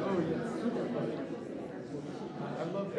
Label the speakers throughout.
Speaker 1: Oh yeah, super funny. I love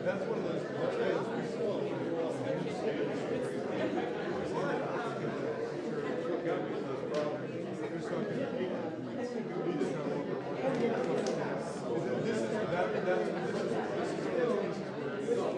Speaker 1: that's one of those. This is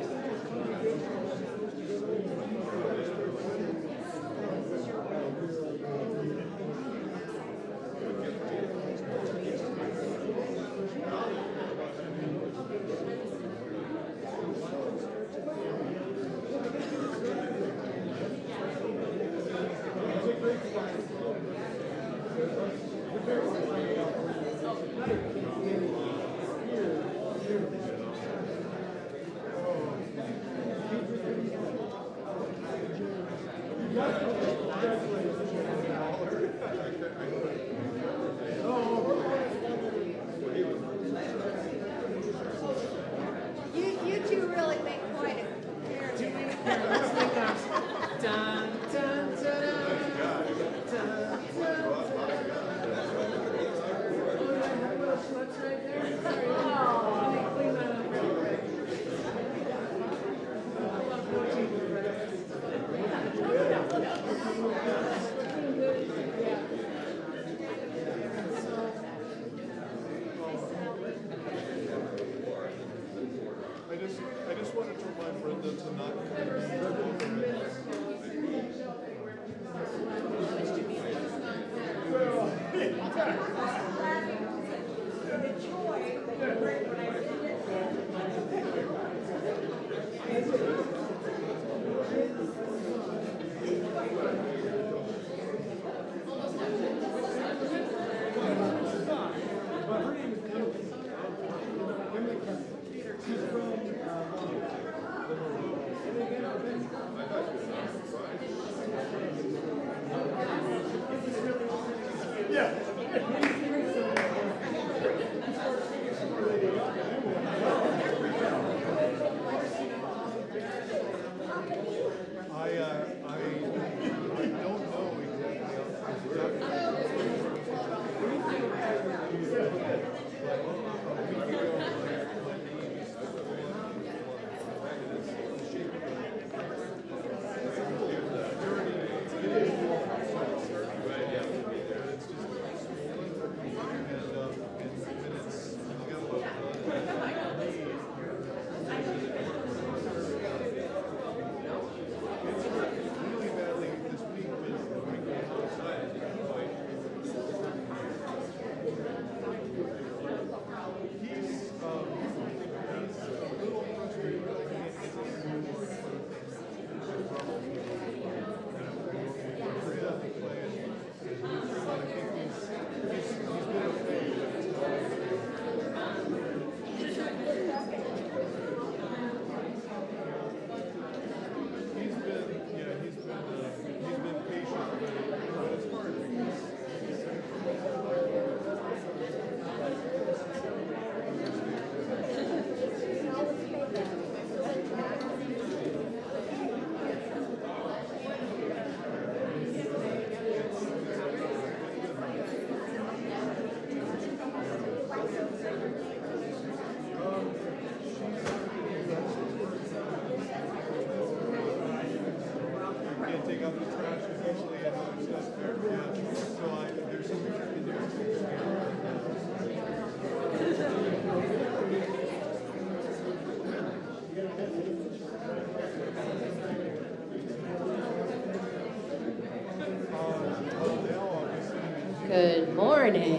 Speaker 2: morning.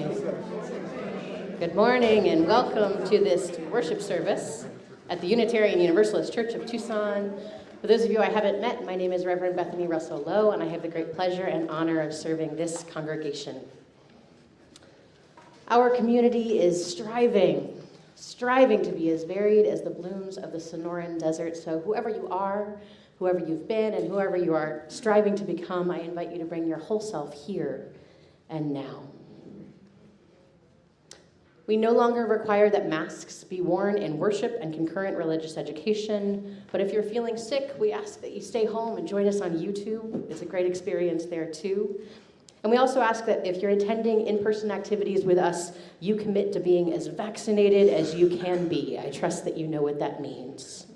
Speaker 2: Good morning and welcome to this worship service at the Unitarian Universalist Church of Tucson. For those of you I haven't met, my name is Reverend Bethany Russell Lowe, and I have the great pleasure and honor of serving this congregation. Our community is striving to be as varied as the blooms of the Sonoran Desert. So whoever you are, whoever you've been, and whoever you are striving to become, I invite you to bring your whole self here and now. We no longer require that masks be worn in worship and concurrent religious education, but if you're feeling sick, we ask that you stay home and join us on YouTube. It's a great experience there too. And we also ask that if you're attending in-person activities with us, you commit to being as vaccinated as you can be. I trust that you know what that means.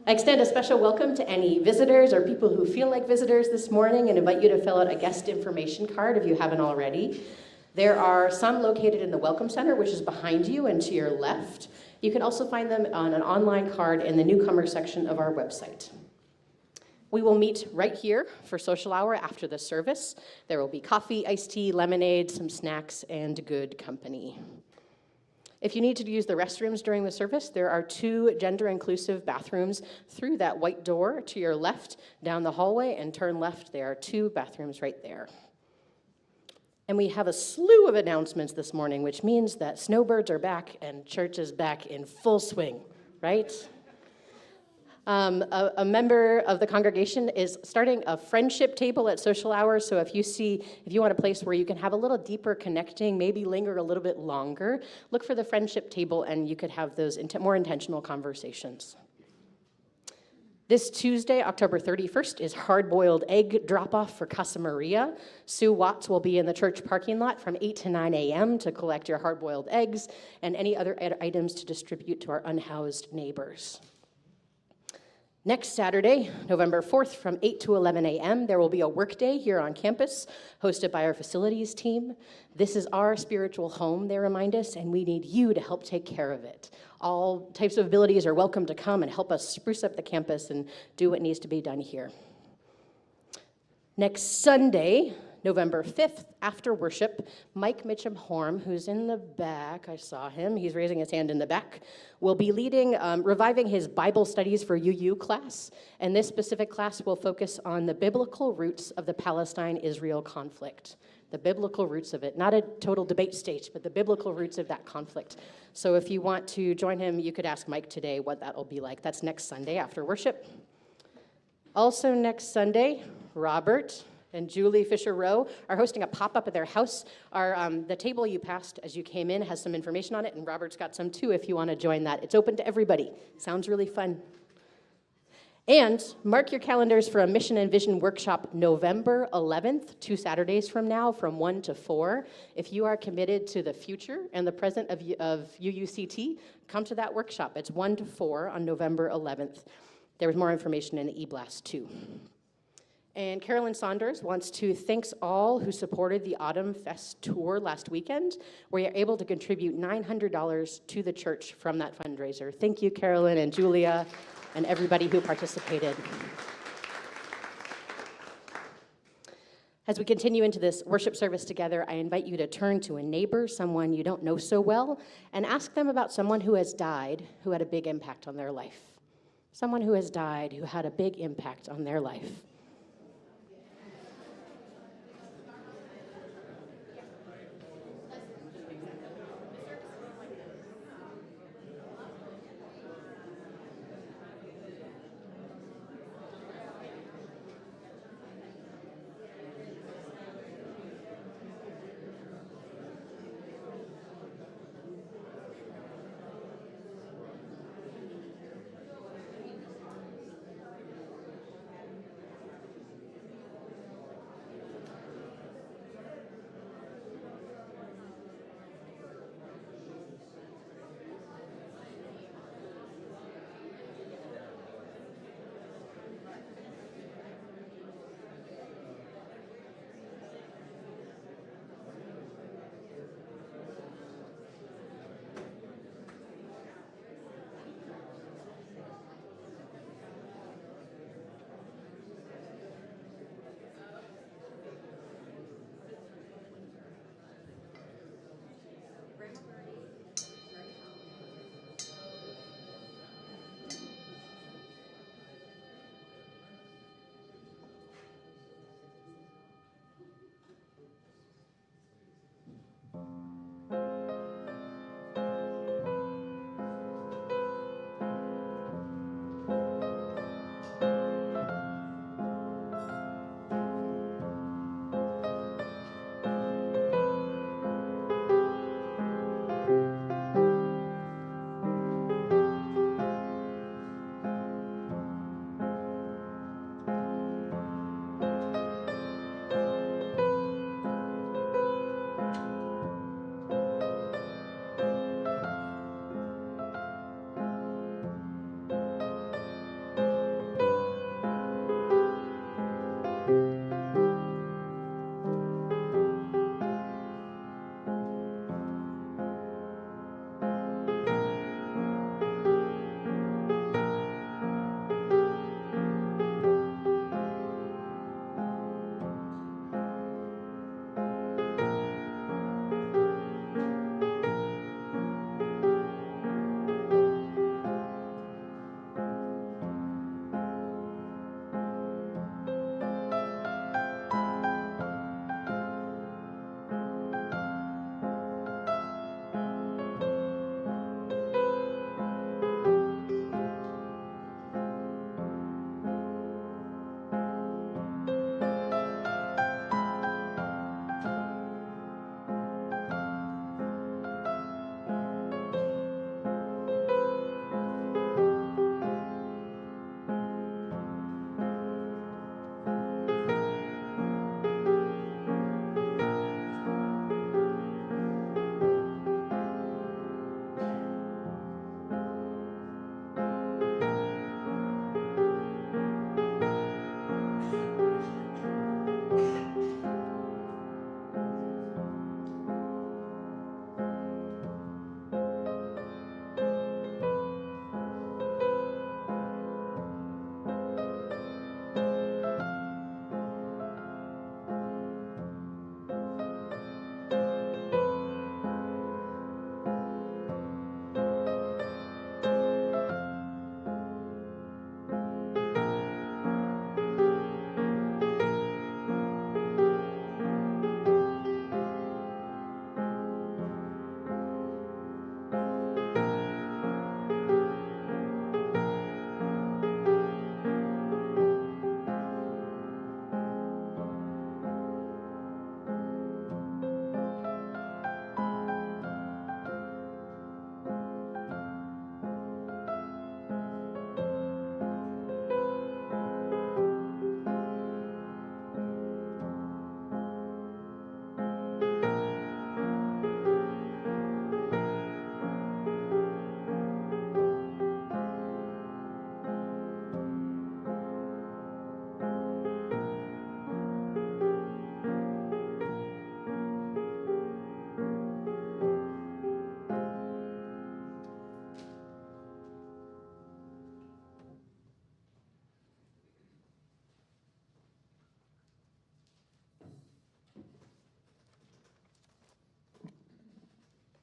Speaker 2: I extend a special welcome to any visitors or people who feel like visitors this morning and invite you to fill out a guest information card if you haven't already. There are some located in the Welcome Center, which is behind you and to your left. You can also find them on an online card in the newcomer section of our website. We will meet right here for social hour after the service. There will be coffee, iced tea, lemonade, some snacks, and good company. If you need to use the restrooms during the service, there are 2 gender-inclusive bathrooms through that white door to your left, down the hallway, and turn left. There are 2 bathrooms right there. And we have a slew of announcements this morning, which means that snowbirds are back and church is back in full swing, right? A member of the congregation is starting a friendship table at social hours. So if you want a place where you can have a little deeper connecting, maybe linger a little bit longer, look for the friendship table and you could have those more intentional conversations. This Tuesday, October 31st, is hard-boiled egg drop-off for Casa Maria. Sue Watts will be in the church parking lot from 8 to 9 a.m. to collect your hard-boiled eggs and any other items to distribute to our unhoused neighbors. Next Saturday, November 4th, from 8 to 11 a.m., there will be a workday here on campus hosted by our facilities team. This is our spiritual home, they remind us, and we need you to help take care of it. All types of abilities are welcome to come and help us spruce up the campus and do what needs to be done here. Next Sunday, November 5th, after worship, Mike Mitchum-Horm, who's in the back, I saw him, he's raising his hand in the back, will be leading, reviving his Bible studies for UU class, and this specific class will focus on the biblical roots of the Palestine-Israel conflict. The biblical roots of it, not a total debate stage, but the biblical roots of that conflict. So if you want to join him, you could ask Mike today what that will be like. That's next Sunday after worship. Also next Sunday, Robert and Julie Fisher-Rowe are hosting a pop-up at their house. The table you passed as you came in has some information on it, and Robert's got some too if you want to join that. It's open to everybody. Sounds really fun. And mark your calendars for a Mission and Vision workshop November 11th, 2 Saturdays from now, from 1 to 4. If you are committed to the future and the present of UUCT, come to that workshop. It's 1 to 4 on November 11th. There was more information in the e-blast too. And Carolyn Saunders wants to thank all who supported the Autumn Fest tour last weekend, where you're able to contribute $900 to the church from that fundraiser. Thank you, Carolyn and Julia, and everybody who participated. As we continue into this worship service together, I invite you to turn to a neighbor, someone you don't know so well, and ask them about someone who has died who had a big impact on their life. Someone who has died who had a big impact on their life.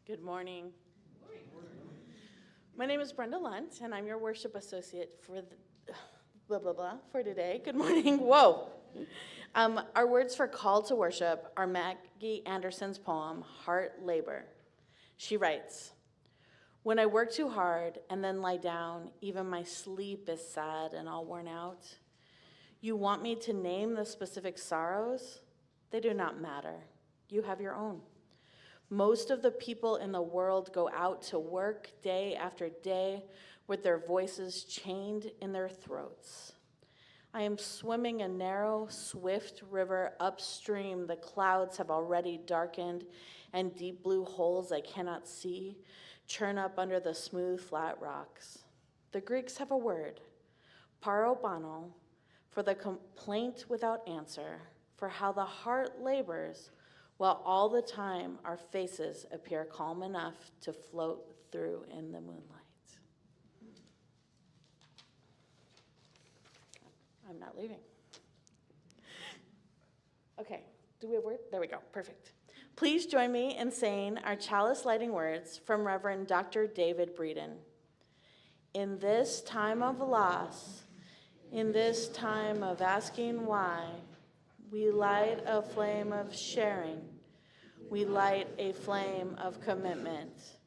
Speaker 3: Good morning. My name is Brenda Lunt, and I'm your worship associate for the blah, blah, blah for today. Good morning. Whoa. Our words for call to worship are Maggie Anderson's poem, Heart Labor. She writes, "When I work too hard and then lie down, even my sleep is sad and all worn out. You want me to name the specific sorrows? They do not matter. You have your own. Most of the people in the world go out to work day after day with their voices chained in their throats. I am swimming a narrow, swift river upstream. The clouds have already darkened, and deep blue holes I cannot see churn up under the smooth, flat rocks. The Greeks have a word, parobono, for the complaint without answer, for how the heart labors, while all the time our faces appear calm enough to float through in the moonlight." I'm not leaving. Okay, do we have word? There we go, perfect. Please join me in saying our chalice lighting words from Reverend Dr. David Breeden. In this time of loss, in this time of asking why, we light a flame of sharing. We light a flame of commitment.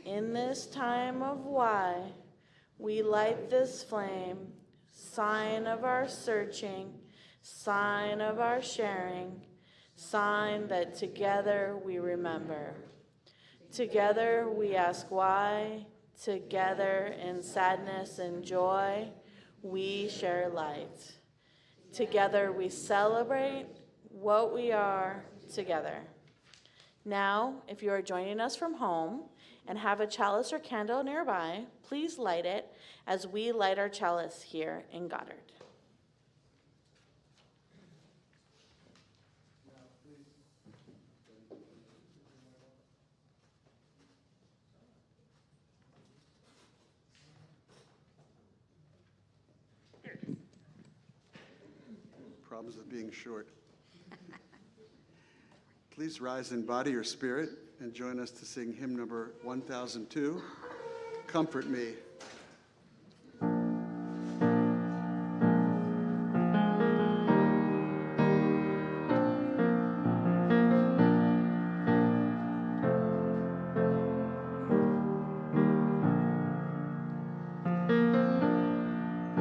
Speaker 3: In this time of why, we light this flame, sign of our searching, sign of our sharing, sign that together we remember. Together we ask why, together in sadness and joy, we share light. Together we celebrate what we are together. Now, if you are joining us from home and have a chalice or candle nearby, please light it as we light our chalice here in Goddard.
Speaker 4: Problems with being short. Please rise in body or spirit and join us to sing hymn number 1002, Comfort Me.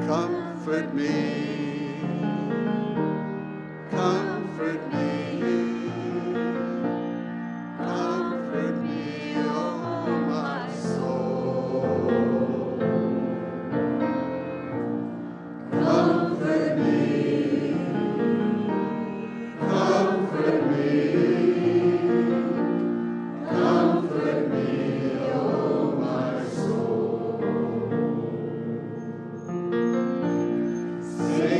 Speaker 4: Comfort me, comfort me, comfort me, oh my soul. Comfort me, comfort me, comfort me, oh my soul. Sing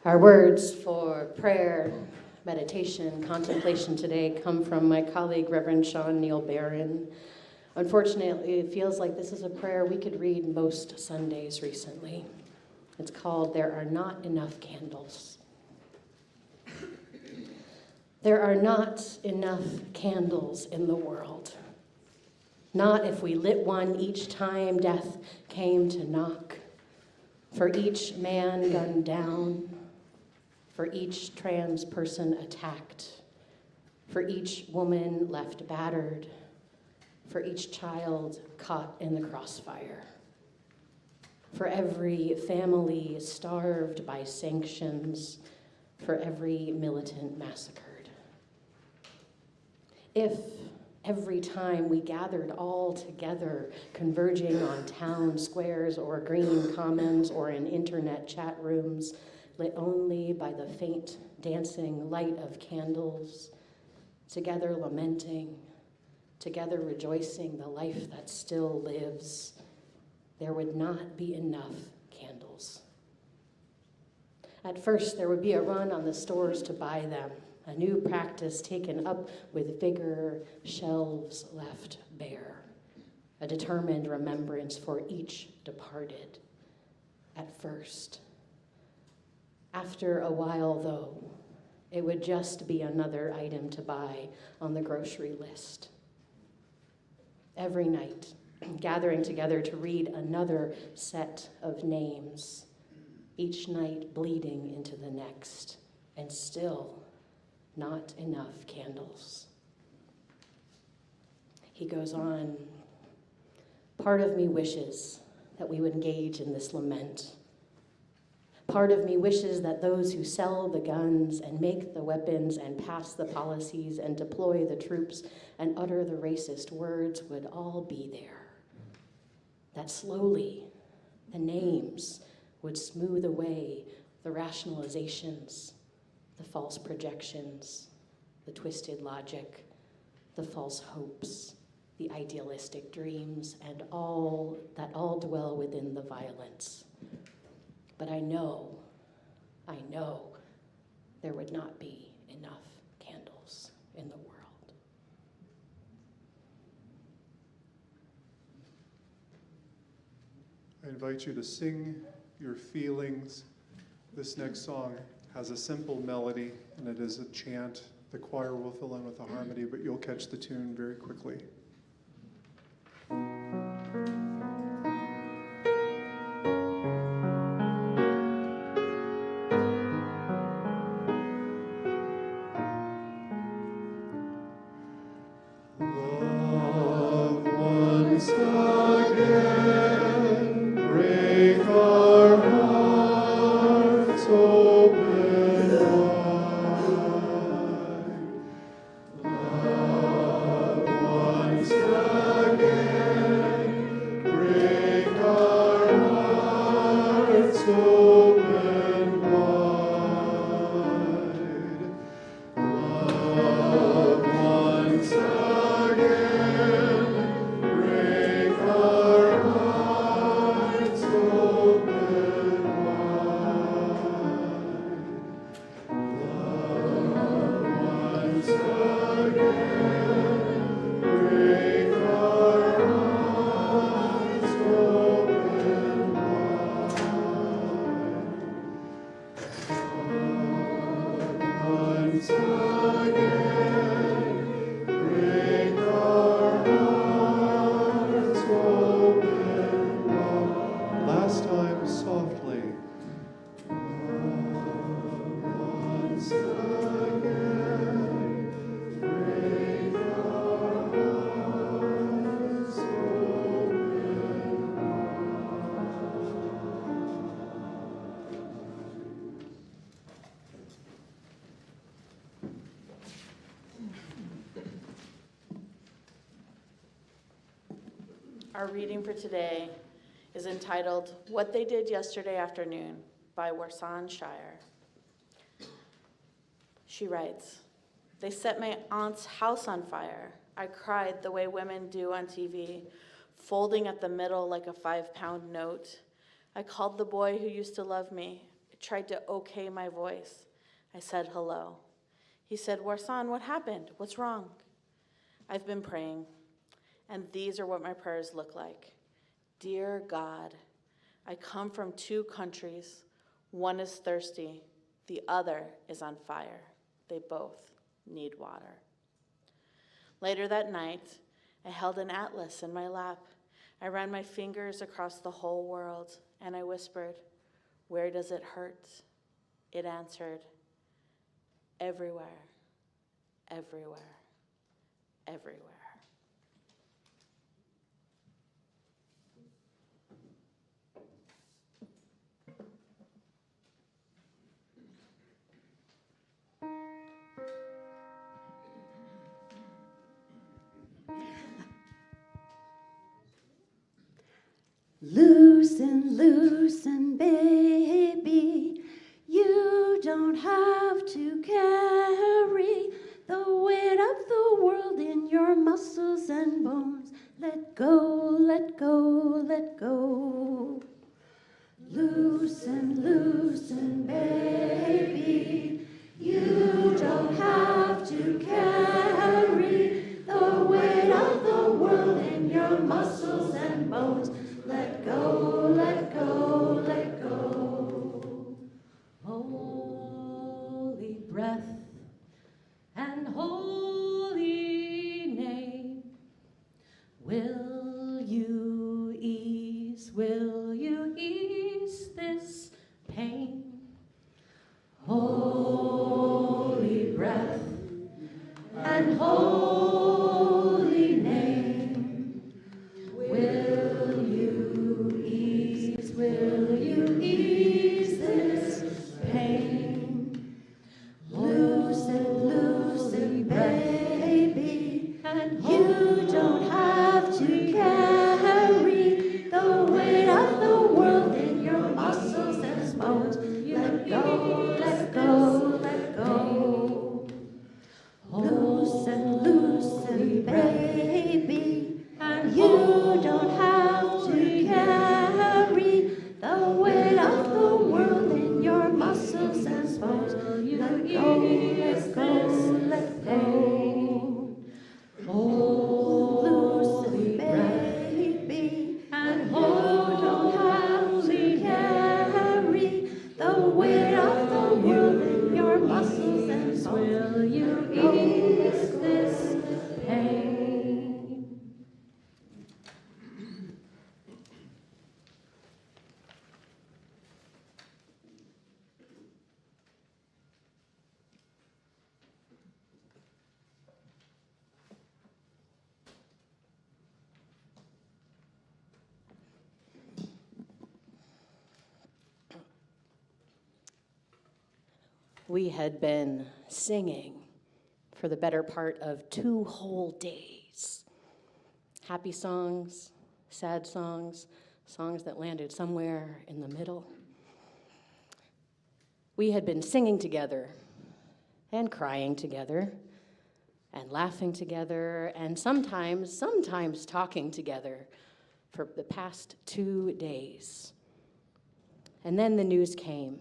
Speaker 2: Our words for prayer, meditation, contemplation today come from my colleague, Reverend Sean Neil Barron. Unfortunately, it feels like this is a prayer we could read most Sundays recently. It's called, "There Are Not Enough Candles." There are not enough candles in the world. Not if we lit one each time death came to knock. For each man gunned down, for each trans person attacked, for each woman left battered, for each child caught in the crossfire, for every family starved by sanctions, for every militant massacred. If every time we gathered all together, converging on town squares or green commons or in internet chat rooms, lit only by the faint dancing light of candles, together lamenting, together rejoicing the life that still lives, there would not be enough candles. At first, there would be a run on the stores to buy them, a new practice taken up with vigor, shelves left bare, a determined remembrance for each departed. At first. After a while, though, it would just be another item to buy on the grocery list. Every night, gathering together to read another set of names, each night bleeding into the next, and still not enough candles. He goes on, part of me wishes that we would engage in this lament. Part of me wishes that those who sell the guns and make the weapons and pass the policies and deploy the troops and utter the racist words would all be there. That slowly the names would smooth away the rationalizations, the false projections, the twisted logic, the false hopes, the idealistic dreams, and all dwell within the violence. But I know there would not be enough candles in the world.
Speaker 1: I invite you to sing your feelings. This next song has a simple melody, and it is a chant. The choir will fill in with the harmony, but you'll catch the tune very quickly. Last time, softly.
Speaker 3: Our reading for today is entitled What They Did Yesterday Afternoon by Warsan Shire. She writes, "They set my aunt's house on fire. I cried the way women do on TV, folding at the middle like a 5-pound note. I called the boy who used to love me. tried to okay my voice. I said hello. He said, Warsan, what happened? What's wrong? I've been praying, and these are what my prayers look like. Dear God, I come from 2 countries. One is thirsty, the other is on fire. They both need water. Later that night, I held an atlas in my lap. I ran my fingers across the whole world, and I whispered, where does it hurt? It answered, everywhere, everywhere, everywhere.
Speaker 5: Loosen, loosen, baby, you don't have to carry the weight of the world in your muscles and bones. Let go, let go, let go. Loosen, loosen, baby, you don't have to carry the weight of the world in your muscles and bones. Let go, let go, let go. Holy breath and holy name, will you ease this pain? Holy breath and holy name, will you ease this pain? Loosen, loosen, baby, and you don't have to carry the weight of the world in your muscles and bones. Let go, let go, let go. Loosen, loosen, baby, and you don't have to carry the weight of the world in your muscles and bones. Let go, let go, let go. Oh, loosen, baby, and you don't have to carry the weight of the world in your muscles and bones. Will you ease this pain?
Speaker 2: We had been singing for the better part of 2 whole days. Happy songs, sad songs, songs that landed somewhere in the middle. We had been singing together and crying together and laughing together and sometimes talking together for the past 2 days. And then the news came.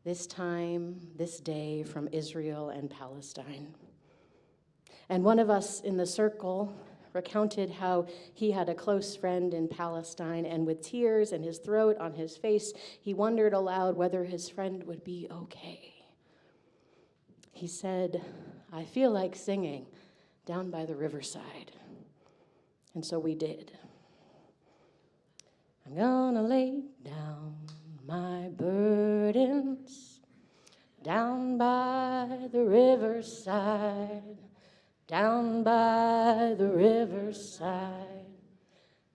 Speaker 2: This time, this day, from Israel and Palestine. And one of us in the circle recounted how he had a close friend in Palestine, and with tears in his throat, on his face, he wondered aloud whether his friend would be okay. He said, I feel like singing down by the riverside. And so we did. I'm gonna lay down my burdens down by the riverside, down by the riverside,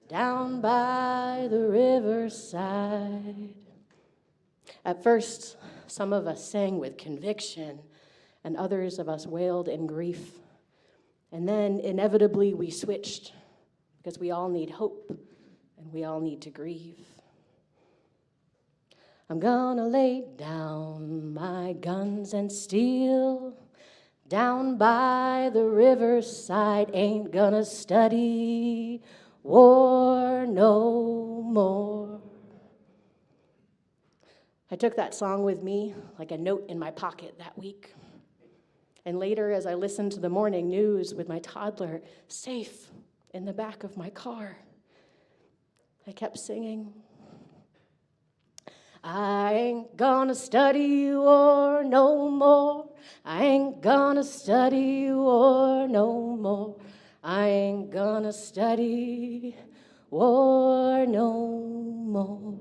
Speaker 2: down by the riverside. At first, some of us sang with conviction, and others of us wailed in grief. And then, inevitably, we switched, because we all need hope, and we all need to grieve. I'm gonna lay down my guns and steel down by the riverside. Ain't gonna study war no more. I took that song with me like a note in my pocket that week. And later, as I listened to the morning news with my toddler safe in the back of my car, I kept singing, I ain't gonna study war no more. I ain't gonna study war no more. I ain't gonna study war no more.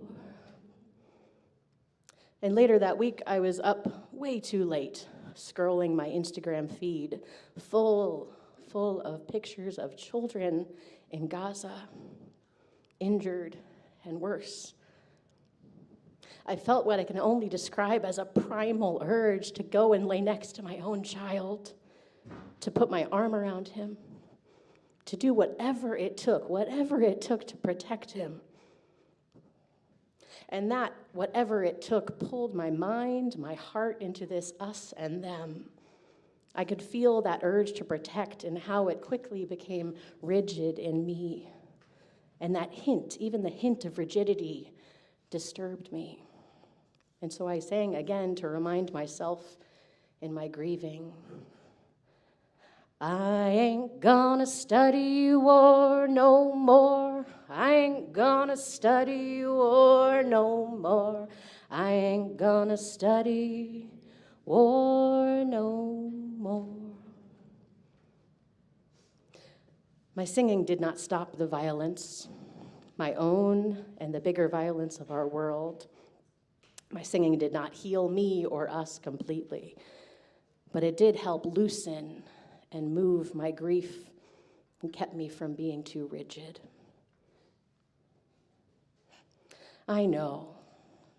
Speaker 2: And later that week, I was up way too late, scrolling my Instagram feed, full of pictures of children in Gaza, injured and worse. I felt what I can only describe as a primal urge to go and lay next to my own child, to put my arm around him, to do whatever it took to protect him. And that, whatever it took, pulled my mind, my heart into this us and them. I could feel that urge to protect and how it quickly became rigid in me. And that hint, even the hint of rigidity, disturbed me. And so I sang again to remind myself in my grieving, I ain't gonna study war no more. I ain't gonna study war no more. I ain't gonna study war no more. My singing did not stop the violence, my own and the bigger violence of our world. My singing did not heal me or us completely, but it did help loosen and move my grief and kept me from being too rigid. I know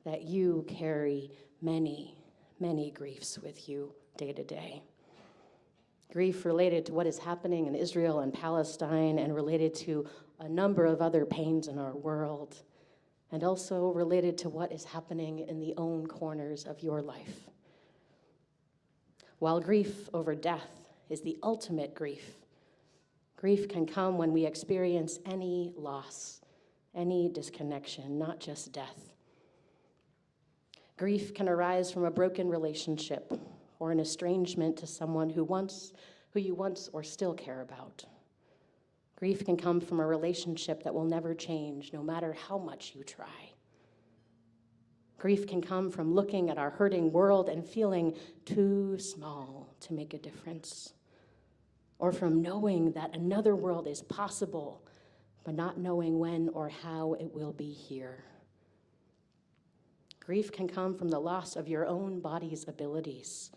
Speaker 2: that you carry many, many griefs with you day to day. Grief related to what is happening in Israel and Palestine and related to a number of other pains in our world, and also related to what is happening in the own corners of your life. While grief over death is the ultimate grief, grief can come when we experience any loss, any disconnection, not just death. Grief can arise from a broken relationship or an estrangement to someone who you once or still care about. Grief can come from a relationship that will never change, no matter how much you try. Grief can come from looking at our hurting world and feeling too small to make a difference, or from knowing that another world is possible, but not knowing when or how it will be here. Grief can come from the loss of your own body's abilities,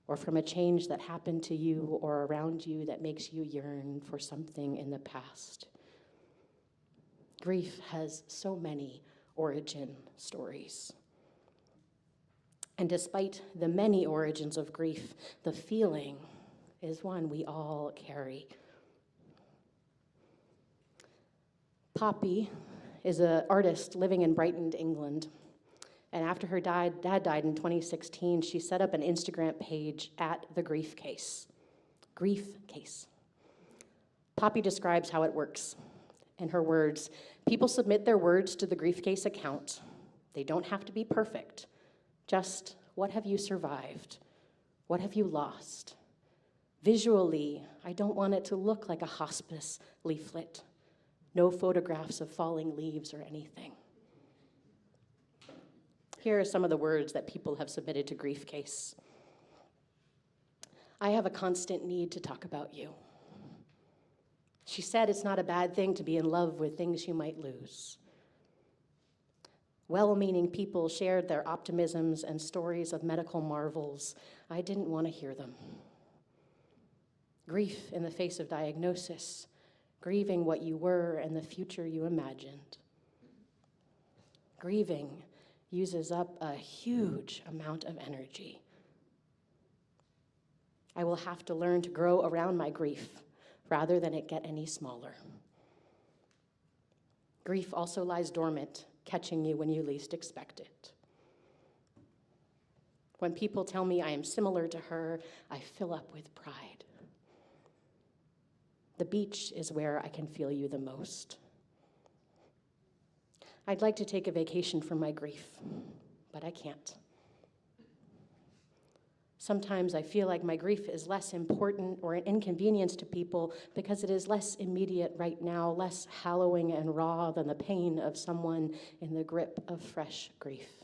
Speaker 2: or from a change that happened to you or around you that makes you yearn for something in the past. Grief has so many origin stories. And despite the many origins of grief, the feeling is one we all carry. Poppy is an artist living in Brighton, England. And after her dad died in 2016, she set up an Instagram page at the Grief Case. Grief Case. Poppy describes how it works. In her words, people submit their words to the Grief Case account. They don't have to be perfect. Just, what have you survived? What have you lost? Visually, I don't want it to look like a hospice leaflet. No photographs of falling leaves or anything. Here are some of the words that people have submitted to Grief Case. I have a constant need to talk about you. She said it's not a bad thing to be in love with things you might lose. Well-meaning people shared their optimisms and stories of medical marvels. I didn't want to hear them. Grief in the face of diagnosis, grieving what you were and the future you imagined. Grieving uses up a huge amount of energy. I will have to learn to grow around my grief rather than it get any smaller. Grief also lies dormant, catching you when you least expect it. When people tell me I am similar to her, I fill up with pride. The beach is where I can feel you the most. I'd like to take a vacation from my grief, but I can't. Sometimes I feel like my grief is less important or an inconvenience to people because it is less immediate right now, less hallowing and raw than the pain of someone in the grip of fresh grief.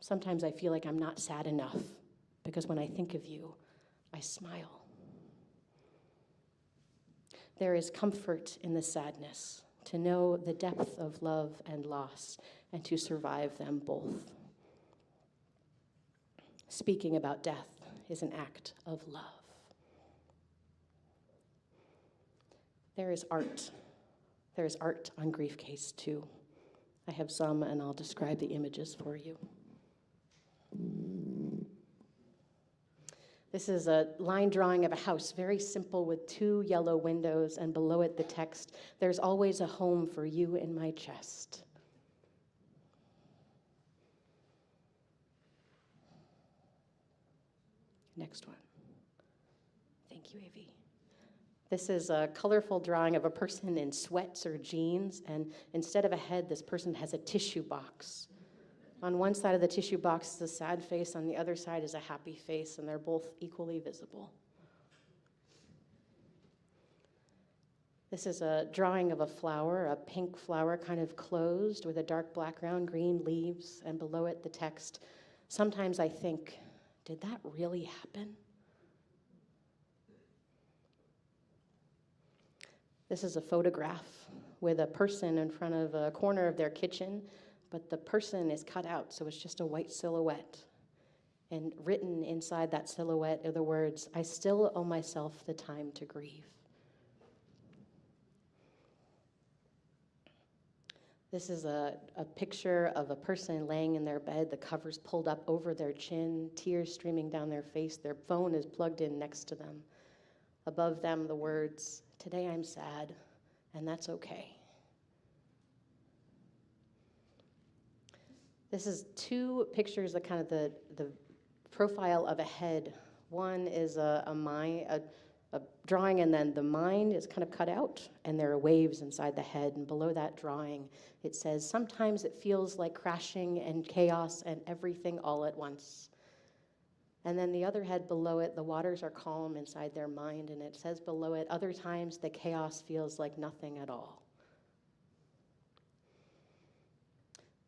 Speaker 2: Sometimes I feel like I'm not sad enough because when I think of you, I smile. There is comfort in the sadness, to know the depth of love and loss, and to survive them both. Speaking about death is an act of love. There is art. There is art on Grief Case too. I have some, and I'll describe the images for you. This is a line drawing of a house, very simple, with 2 yellow windows, and below it the text, "There's always a home for you in my chest." Next one. Thank you, Avi. This is a colorful drawing of a person in sweats or jeans, and instead of a head, this person has a tissue box. On one side of the tissue box is a sad face, on the other side is a happy face, and they're both equally visible. This is a drawing of a flower, a pink flower, kind of closed with a dark background, green leaves, and below it the text, "Sometimes I think, did that really happen?" This is a photograph with a person in front of a corner of their kitchen, but the person is cut out, so it's just a white silhouette. And written inside that silhouette are the words, "I still owe myself the time to grieve." This is a picture of a person laying in their bed, the covers pulled up over their chin, tears streaming down their face, their phone is plugged in next to them. Above them, the words, "Today I'm sad, and that's okay." This is 2 pictures of kind of the profile of a head. One is a drawing, and then the mind is kind of cut out, and there are waves inside the head. And below that drawing, it says, "Sometimes it feels like crashing and chaos and everything all at once." And then the other head below it, the waters are calm inside their mind, and it says below it, "Other times the chaos feels like nothing at all."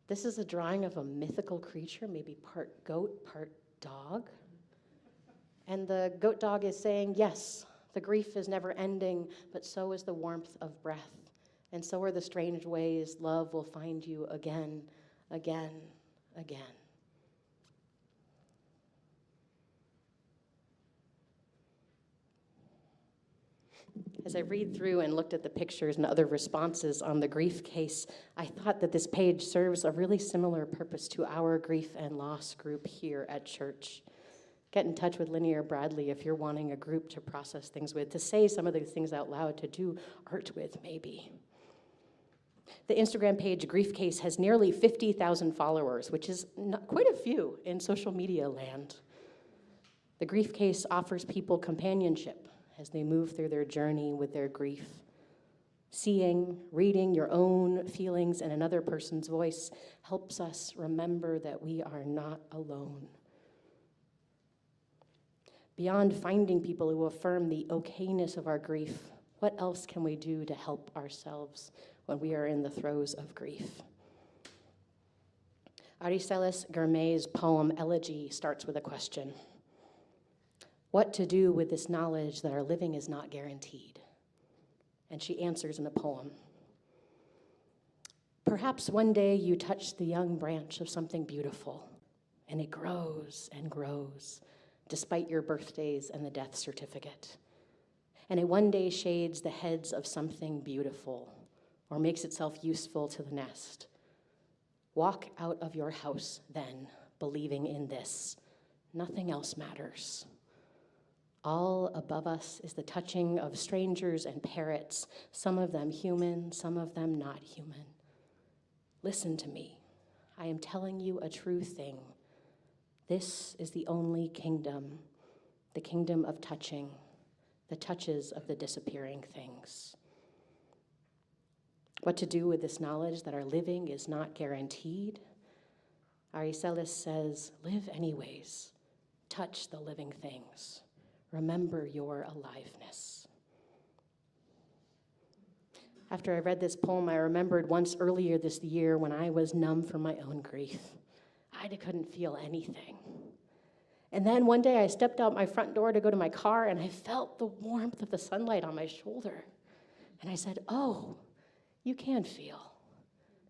Speaker 2: This is a drawing of a mythical creature, maybe part goat, part dog. And the goat dog is saying, "Yes, the grief is never ending, but so is the warmth of breath. And so are the strange ways love will find you again, again, again." As I read through and looked at the pictures and other responses on the grief case, I thought that this page serves a really similar purpose to our grief and loss group here at church. Get in touch with Linnea or Bradley if you're wanting a group to process things with, to say some of these things out loud, to do art with, maybe. The Instagram page Grief Case has nearly 50,000 followers, which is quite a few in social media land. The Grief Case offers people companionship as they move through their journey with their grief. Seeing, reading your own feelings in another person's voice helps us remember that we are not alone. Beyond finding people who affirm the okayness of our grief, what else can we do to help ourselves when we are in the throes of grief? Aristelis Germai's poem Elegy starts with a question. What to do with this knowledge that our living is not guaranteed? And she answers in a poem. Perhaps one day you touch the young branch of something beautiful, and it grows and grows, despite your birthdays and the death certificate. And it one day shades the heads of something beautiful, or makes itself useful to the nest. Walk out of your house then, believing in this. Nothing else matters. All above us is the touching of strangers and parrots, some of them human, some of them not human. Listen to me. I am telling you a true thing. This is the only kingdom, the kingdom of touching, the touches of the disappearing things. What to do with this knowledge that our living is not guaranteed? Aricelis says, live anyways. Touch the living things. Remember your aliveness. After I read this poem, I remembered once earlier this year when I was numb from my own grief. I couldn't feel anything. And then one day I stepped out my front door to go to my car, and I felt the warmth of the sunlight on my shoulder. And I said, oh, you can feel.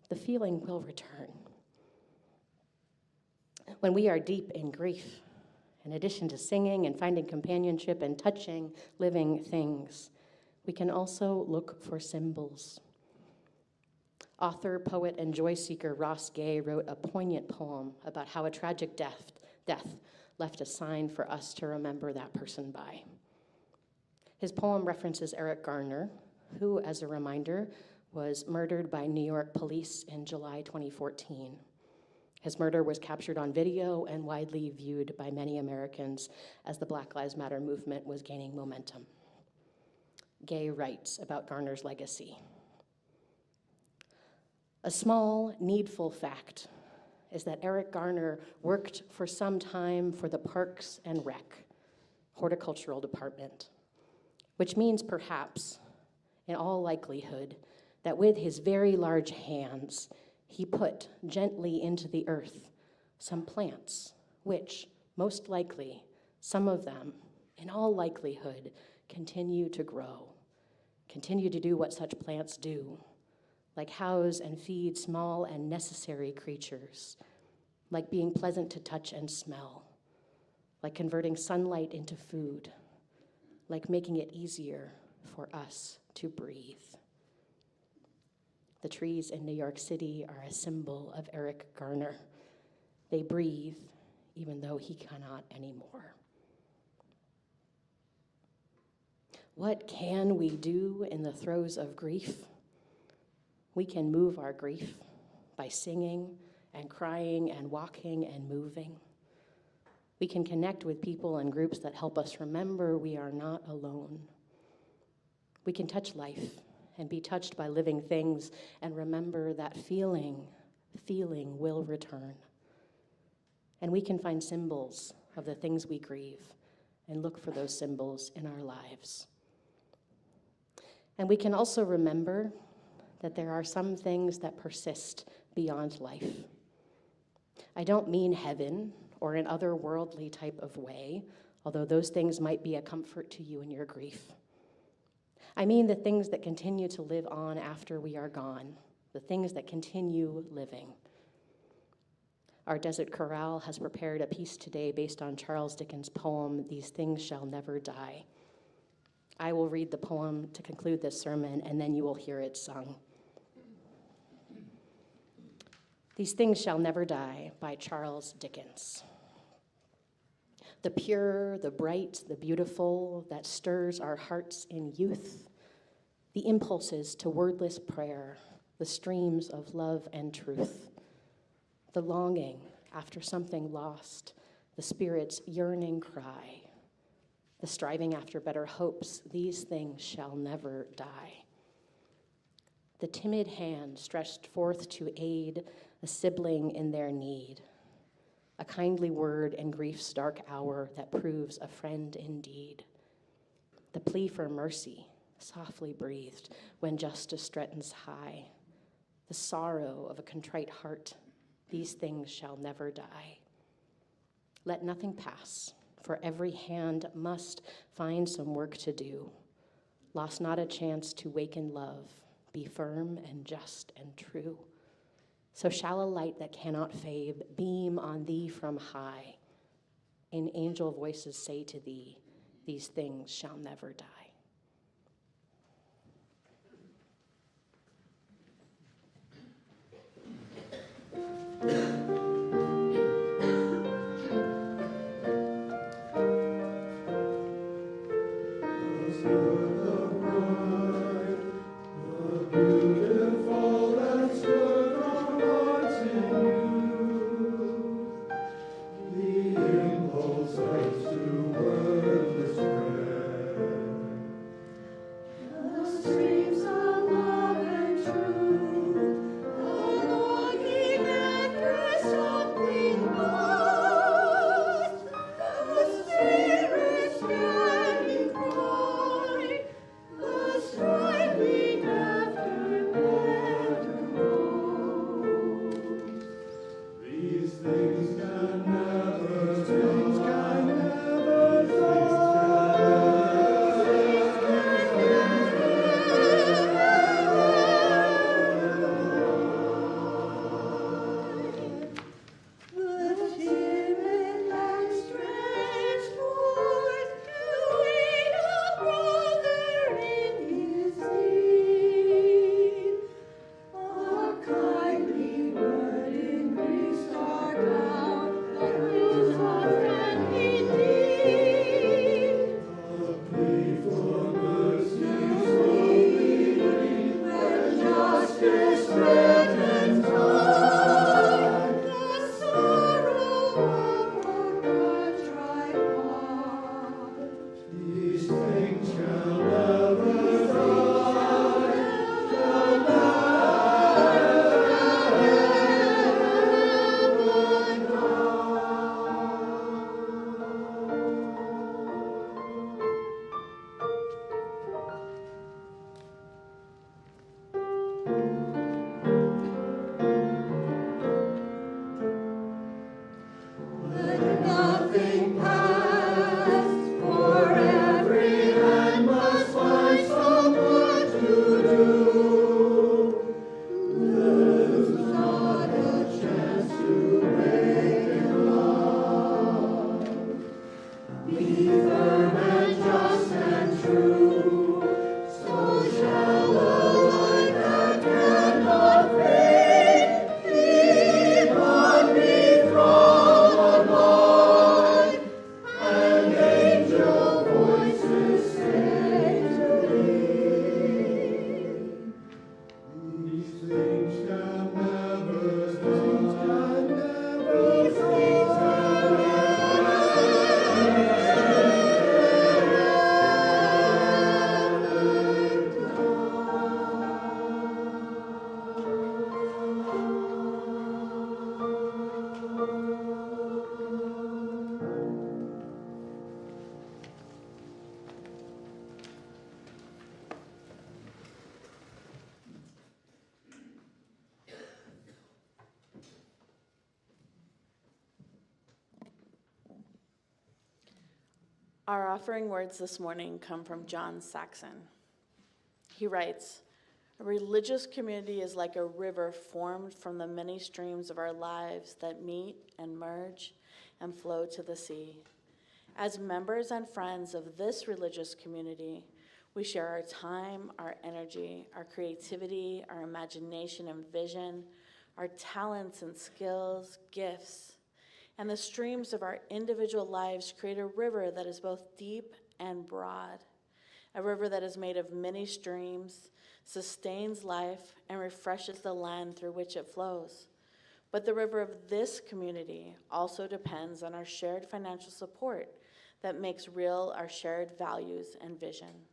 Speaker 2: The feeling will return. When we are deep in grief, in addition to singing and finding companionship and touching living things, we can also look for symbols. Author, poet, and joy seeker Ross Gay wrote a poignant poem about how a tragic death left a sign for us to remember that person by. His poem references Eric Garner, who, as a reminder, was murdered by New York police in July 2014. His murder was captured on video and widely viewed by many Americans as the Black Lives Matter movement was gaining momentum. Gay writes about Garner's legacy. A small, needful fact is that Eric Garner worked for some time for the Parks and Rec, Horticultural Department, which means perhaps, in all likelihood, that with his very large hands, he put gently into the earth some plants, which, most likely, some of them, in all likelihood, continue to grow, continue to do what such plants do, like house and feed small and necessary creatures, like being pleasant to touch and smell, like converting sunlight into food, like making it easier for us to breathe. The trees in New York City are a symbol of Eric Garner. They breathe, even though he cannot anymore. What can we do in the throes of grief? We can move our grief by singing and crying and walking and moving. We can connect with people and groups that help us remember we are not alone. We can touch life and be touched by living things and remember that feeling will return. And we can find symbols of the things we grieve and look for those symbols in our lives. And we can also remember that there are some things that persist beyond life. I don't mean heaven or an otherworldly type of way, although those things might be a comfort to you in your grief. I mean the things that continue to live on after we are gone, the things that continue living. Our Desert Chorale has prepared a piece today based on Charles Dickens' poem, "These Things Shall Never Die." I will read the poem to conclude this sermon, and then you will hear it sung. These Things Shall Never Die by Charles Dickens. The pure, the bright, the beautiful that stirs our hearts in youth, the impulses to wordless prayer, the streams of love and truth, the longing after something lost, the spirit's yearning cry, the striving after better hopes, these things shall never die. The timid hand stretched forth to aid a sibling in their need, a kindly word in grief's dark hour that proves a friend indeed. The plea for mercy, softly breathed when justice threatens high. The sorrow of a contrite heart, these things shall never die. Let nothing pass, for every hand must find some work to do. Lost not a chance to waken love, be firm and just and true. So shall a light that cannot fade beam on thee from high. And angel voices say to thee, these things shall never die.
Speaker 3: Our offering words this morning come from John Saxon. He writes, "A religious community is like a river formed from the many streams of our lives that meet and merge and flow to the sea. As members and friends of this religious community, we share our time, our energy, our creativity, our imagination and vision, our talents and skills, gifts, and the streams of our individual lives create a river that is both deep and broad, a river that is made of many streams, sustains life, and refreshes the land through which it flows. But the river of this community also depends on our shared financial support that makes real our shared values and vision.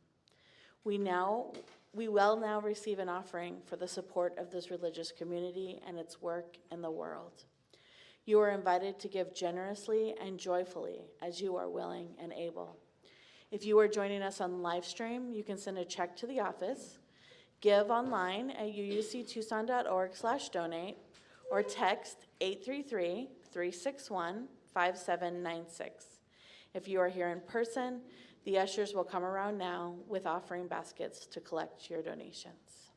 Speaker 3: We will now receive an offering for the support of this religious community and its work in the world. You are invited to give generously and joyfully as you are willing and able. If you are joining us on live stream, you can send a check to the office, give online at uuctucson.org/donate, or text 833-361-5796. If you are here in person, the ushers will come around now with offering baskets to collect your donations.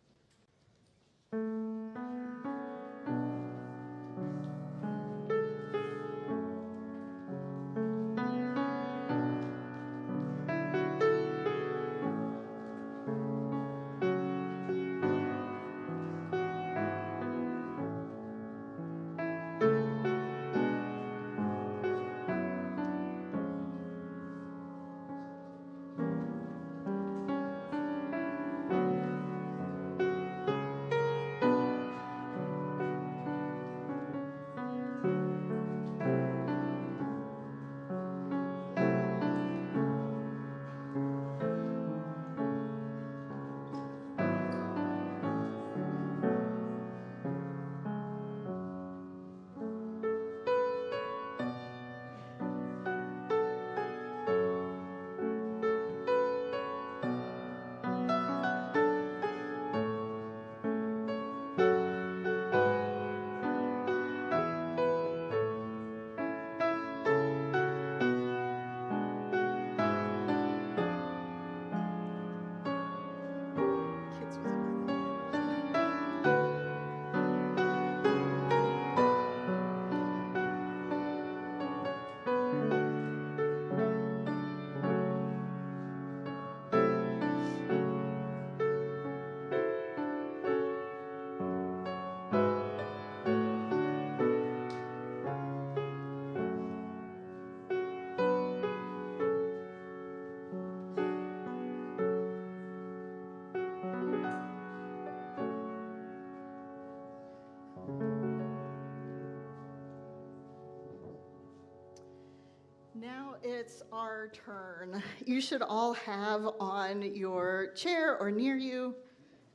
Speaker 6: Now it's our turn. You should all have on your chair or near you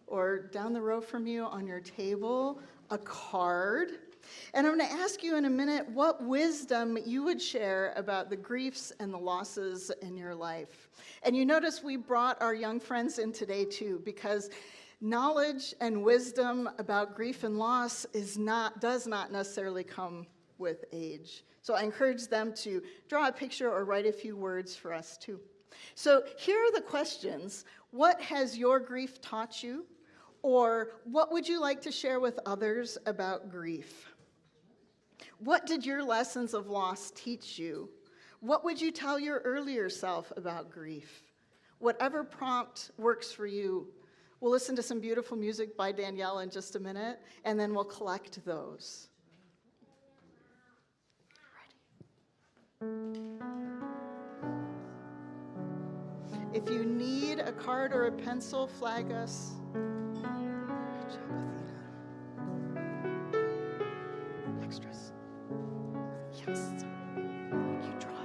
Speaker 6: or down the row from you on your table a card. And I'm going to ask you in a minute what wisdom you would share about the griefs and the losses in your life. And you notice we brought our young friends in today too, because knowledge and wisdom about grief and loss does not necessarily come with age. So I encourage them to draw a picture or write a few words for us too. So here are the questions. What has your grief taught you? Or what would you like to share with others about grief? What did your lessons of loss teach you? What would you tell your earlier self about grief? Whatever prompt works for you. We'll listen to some beautiful music by Danielle in just a minute, and then we'll collect those. If you need a card or a pencil, flag us. Good job, Athena. Extras. Yes. You draw.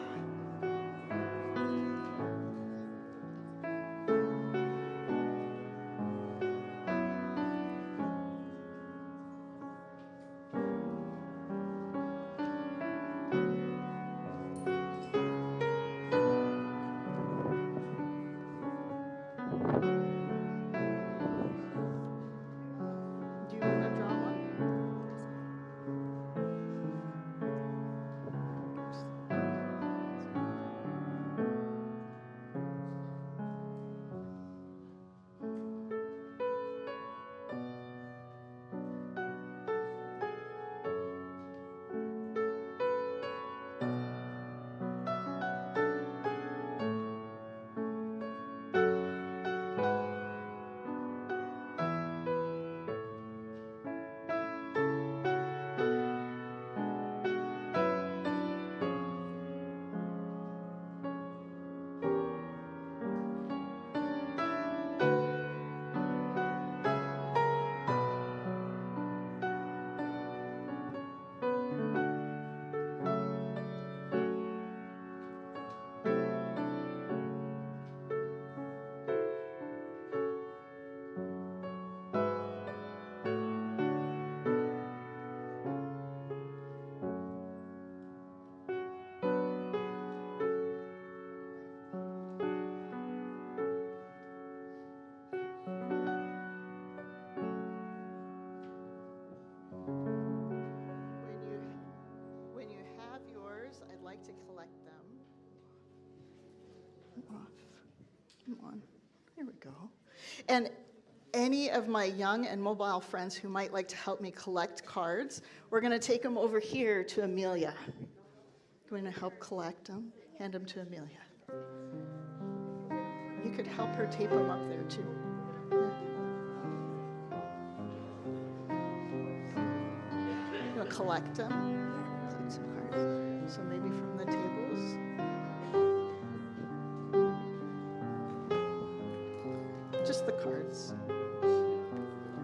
Speaker 6: Come on. Here we go. And any of my young and mobile friends who might like to help me collect cards, we're going to take them over here to Amelia. I'm going to help collect them, hand them to Amelia. You could help her tape them up there too. You'll collect them. Collect some cards. So maybe from the tables. Just the cards.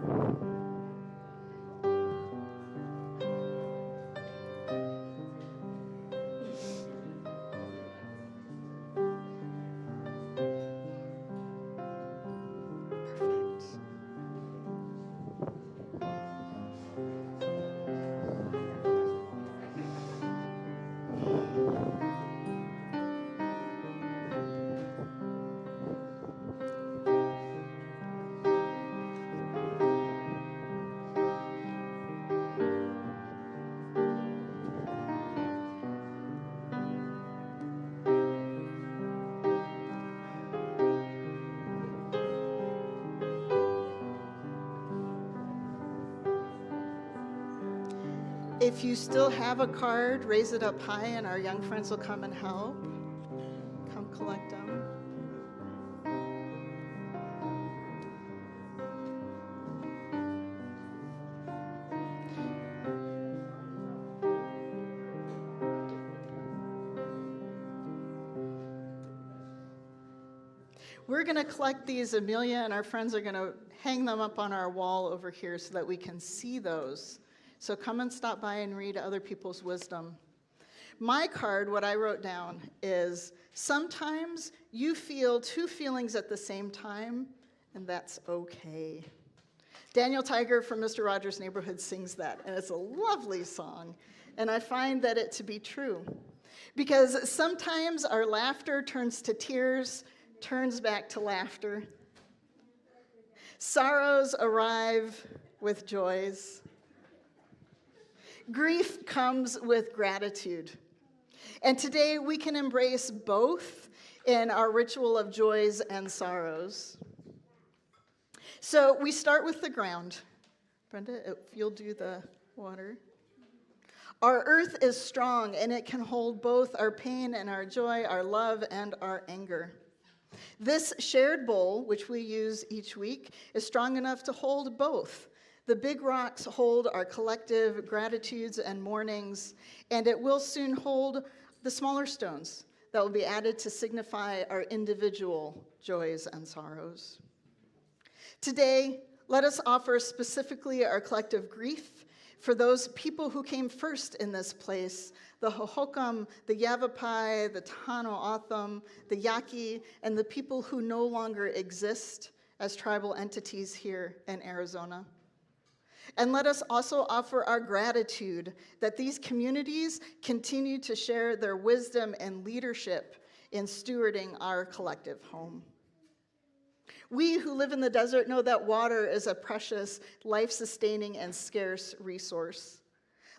Speaker 6: Perfect. If you still have a card, raise it up high and our young friends will come and help. Come collect them. We're going to collect these. Amelia and our friends are going to hang them up on our wall over here so that we can see those. So come and stop by and read other people's wisdom. My card, what I wrote down is, sometimes you feel two feelings at the same time, and that's okay. Daniel Tiger from Mr. Rogers' Neighborhood sings that, and it's a lovely song. And I find that it to be true. Because sometimes our laughter turns to tears, turns back to laughter. Sorrows arrive with joys. Grief comes with gratitude. And today we can embrace both in our ritual of joys and sorrows. So we start with the ground. Brenda, if you'll do the water. Our earth is strong, and it can hold both our pain and our joy, our love and our anger. This shared bowl, which we use each week, is strong enough to hold both. The big rocks hold our collective gratitudes and mournings, and it will soon hold the smaller stones that will be added to signify our individual joys and sorrows. Today, let us offer specifically our collective grief for those people who came first in this place, the Hohokam, the Yavapai, the Tohono O'odham, the Yaqui, and the people who no longer exist as tribal entities here in Arizona. And let us also offer our gratitude that these communities continue to share their wisdom and leadership in stewarding our collective home. We who live in the desert know that water is a precious, life-sustaining, and scarce resource.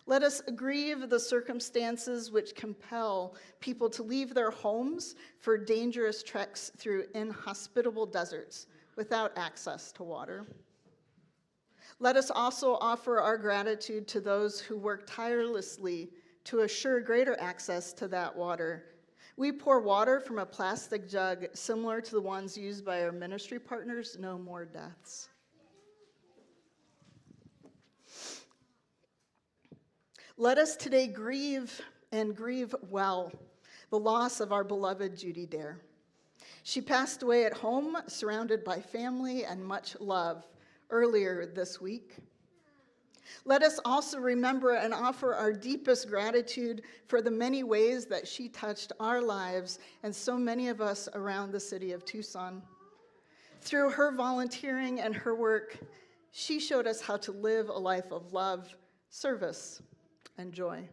Speaker 6: Let us grieve the circumstances which compel people to leave their homes for dangerous treks through inhospitable deserts without access to water. Let us also offer our gratitude to those who work tirelessly to assure greater access to that water. We pour water from a plastic jug similar to the ones used by our ministry partners, No More Deaths. Let us today grieve, and grieve well, the loss of our beloved Judy Dare. She passed away at home, surrounded by family and much love, earlier this week. Let us also remember and offer our deepest gratitude for the many ways that she touched our lives and so many of us around the city of Tucson. Through her volunteering and her work, she showed us how to live a life of love, service, and joy.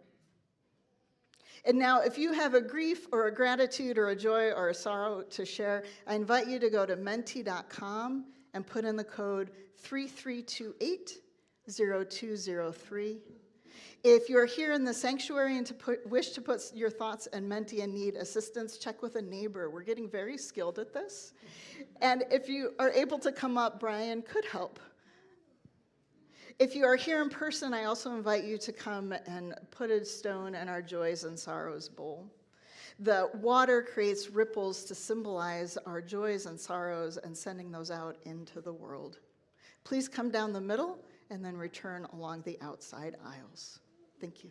Speaker 6: And now, if you have a grief or a gratitude or a joy or a sorrow to share, I invite you to go to menti.com and put in the code 3328-0203. If you're here in the sanctuary and wish to put your thoughts and Menti and need assistance, check with a neighbor. We're getting very skilled at this. And if you are able to come up, Brian could help. If you are here in person, I also invite you to come and put a stone in our joys and sorrows bowl. The water creates ripples to symbolize our joys and sorrows and sending those out into the world. Please come down the middle and then return along the outside aisles. Thank you.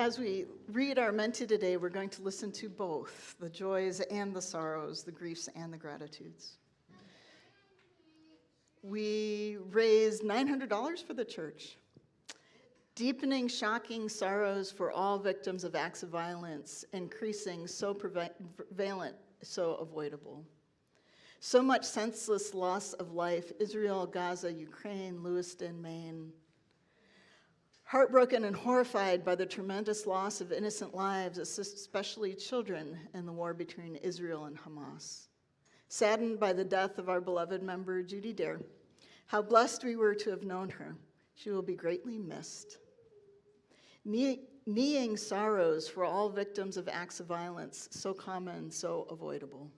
Speaker 6: as we read our Menti today, we're going to listen to both the joys and the sorrows, the griefs and the gratitudes. We raised $900 for the church. Deepening shocking sorrows for all victims of acts of violence, increasing, so prevalent, so avoidable. So much senseless loss of life, Israel, Gaza, Ukraine, Lewiston, Maine. Heartbroken and horrified by the tremendous loss of innocent lives, especially children, in the war between Israel and Hamas. Saddened by the death of our beloved member, Judy Dare. How blessed we were to have known her. She will be greatly missed. Kneeing sorrows for all victims of acts of violence, so common, so avoidable.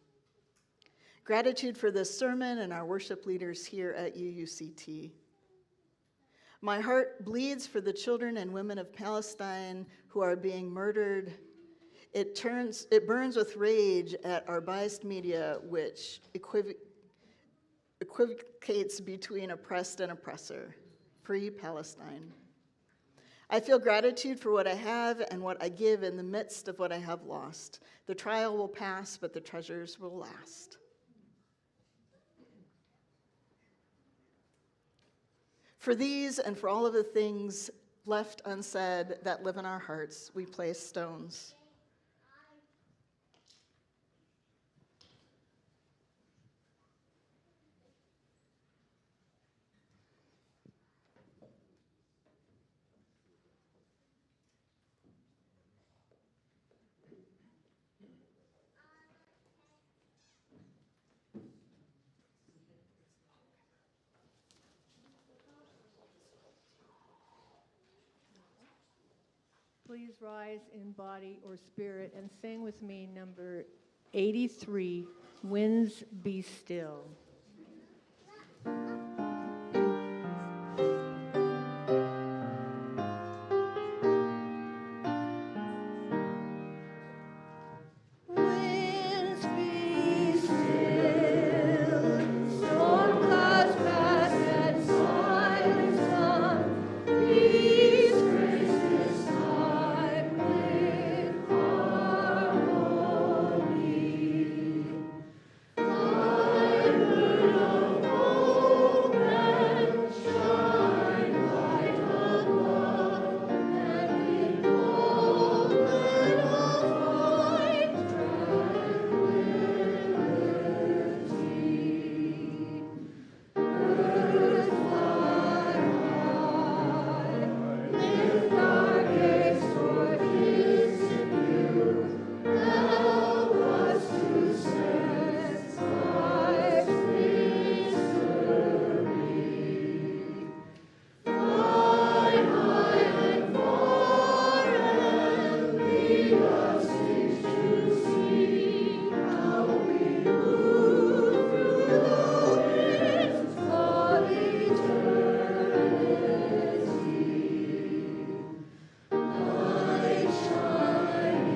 Speaker 6: Gratitude for this sermon and our worship leaders here at UUCT. My heart bleeds for the children and women of Palestine who are being murdered. It burns with rage at our biased media, which equivocates between oppressed and oppressor. Free Palestine. I feel gratitude for what I have and what I give in the midst of what I have lost. The trial will pass, but the treasures will last. For these and for all of the things left unsaid that live in our hearts, we place stones.
Speaker 7: Please rise in body or spirit and sing with me number 83, Winds Be Still.
Speaker 5: Winds be still, storm clouds pass and silence come. Peace grace this time with harmony. Thy word of hope and shine light of love, and in moment of fight lift our gaze toward distant view. Help us to sense life's mystery. Fly high and far and lead us each to see how we move through the winds of eternity. Light shining,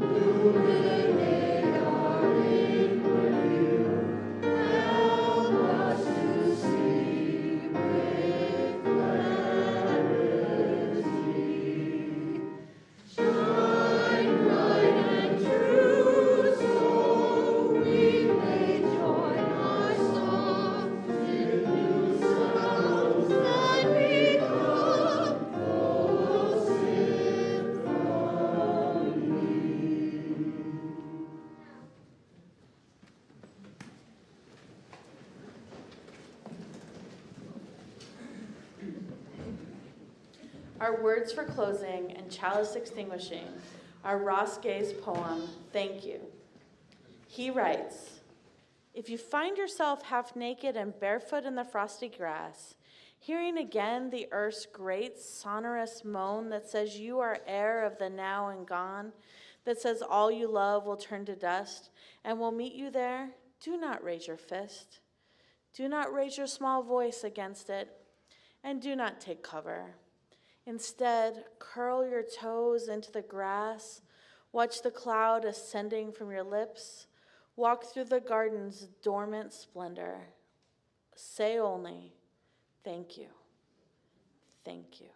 Speaker 5: illuminate our inward view. Help us to see with clarity. Shine bright and true, so we may join our song in new sounds that become full symphony.
Speaker 3: Our words for closing and chalice extinguishing are Ross Gay's poem, Thank You. He writes, if you find yourself half naked and barefoot in the frosty grass, hearing again the earth's great sonorous moan that says you are heir of the now and gone, that says all you love will turn to dust and will meet you there, do not raise your fist. Do not raise your small voice against it, and do not take cover. Instead, curl your toes into the grass, watch the cloud ascending from your lips, walk through the garden's dormant splendor. Say only, thank you, thank you.